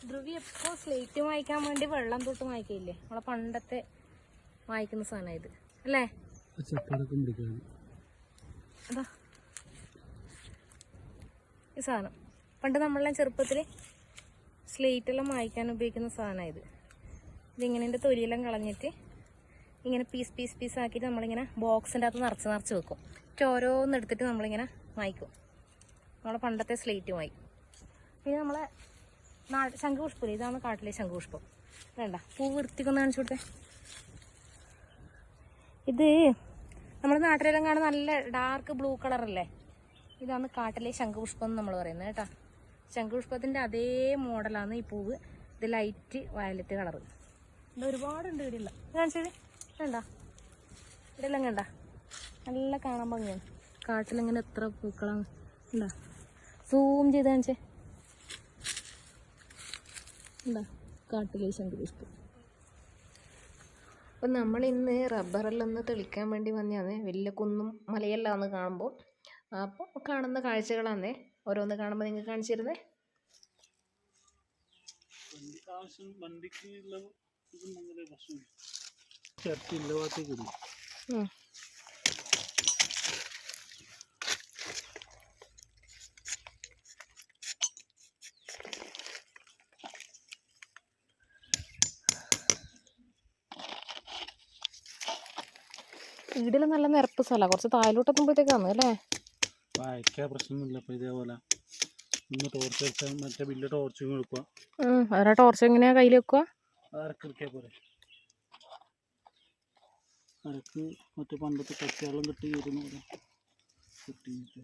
ധ്രുവി എപ്പോൾ സ്ലേറ്റ് വായിക്കാൻ വേണ്ടി വെള്ളം തൊട്ട് വായിക്കില്ലേ, നമ്മളെ പണ്ടത്തെ വായിക്കുന്ന സാധനം ഇത് അല്ലേ? അതാ ഈ സാധനം പണ്ട് നമ്മളെല്ലാം ചെറുപ്പത്തിൽ സ്ലേറ്റെല്ലാം വായിക്കാൻ ഉപയോഗിക്കുന്ന സാധനമാണ് ഇതിങ്ങനെ എൻ്റെ തൊലിയെല്ലാം കളഞ്ഞിട്ട് ഇങ്ങനെ പീസ് ആക്കിയിട്ട് നമ്മളിങ്ങനെ ബോക്സിൻ്റെ അകത്ത് നിറച്ച് വെക്കും. എന്നിട്ട് ഓരോന്ന് എടുത്തിട്ട് നമ്മളിങ്ങനെ വായിക്കും. നമ്മളെ പണ്ടത്തെ സ്ലേറ്റ് വായിക്കും. പിന്നെ നമ്മളെ ശംഖുപുഷ്പം, ഇതാണ് കാട്ടിലെ ശംഖുപുഷ്പം. വേണ്ട പൂ വൃത്തിക്കൊന്ന് കാണിച്ചു കൊടുത്തേ. ഇത് നമ്മുടെ നാട്ടിലെല്ലാം കാണുന്ന നല്ല ഡാർക്ക് ബ്ലൂ കളറല്ലേ, ഇതാണ് കാട്ടിലെ ശംഖുപുഷ്പം എന്ന് നമ്മൾ പറയുന്നത് കേട്ടോ. ശംഖുപുഷ്പത്തിൻ്റെ അതേ മോഡലാണ് ഈ പൂവ്. ഇത് ലൈറ്റ് വയലറ്റ് കളറ്. ഇത് ഒരുപാടുണ്ട് ഇവിടെയുള്ള. കാണിച്ചത് കണ്ട, ഇവിടെയെല്ലാം കണ്ട നല്ല കാണാൻ ഭംഗിയാണ്. കാട്ടിലിങ്ങനെ എത്ര പൂക്കളാണ് എന്താ, സൂം ചെയ്ത് കാണിച്ചേ. എന്താ കാട്ടിലെ ശംഖുപുഷ്പം. അപ്പം നമ്മളിന്ന് റബ്ബറെല്ലാം ഒന്ന് തെളിക്കാൻ വേണ്ടി വന്നതാണ്. വലിയ കുന്നും മലയെല്ലാം ഒന്ന് കാണുമ്പോൾ അപ്പോൾ കാണുന്ന കാഴ്ചകളാണ് ഓരോന്ന് കാണുമ്പോൾ നിങ്ങൾക്ക് കാണിച്ചു തരുന്നത്. വീടിൽ നല്ല നിരപ്പ് സ്ഥലമാണ്, കുറച്ച് താഴോട്ടെത്തുമ്പോഴത്തേക്കാണ് അല്ലേ? വായിക്കാൻ പ്രശ്നമൊന്നുമില്ല. അപ്പോൾ ഇതേപോലെ ഒന്ന് ടോർച്ച് വെച്ചാൽ മറ്റേ വലിയ ടോർച്ച് കൊടുക്കുക. അതിനാ ടോർച്ച് എങ്ങനെയാ കയ്യിൽ വെക്കുക? അരക്കിറക്കിയാൽ പോലെ. അരക്ക് മറ്റേ പണ്ടത്തെ കച്ചവെള്ളം കിട്ടി കിട്ടിയിട്ട്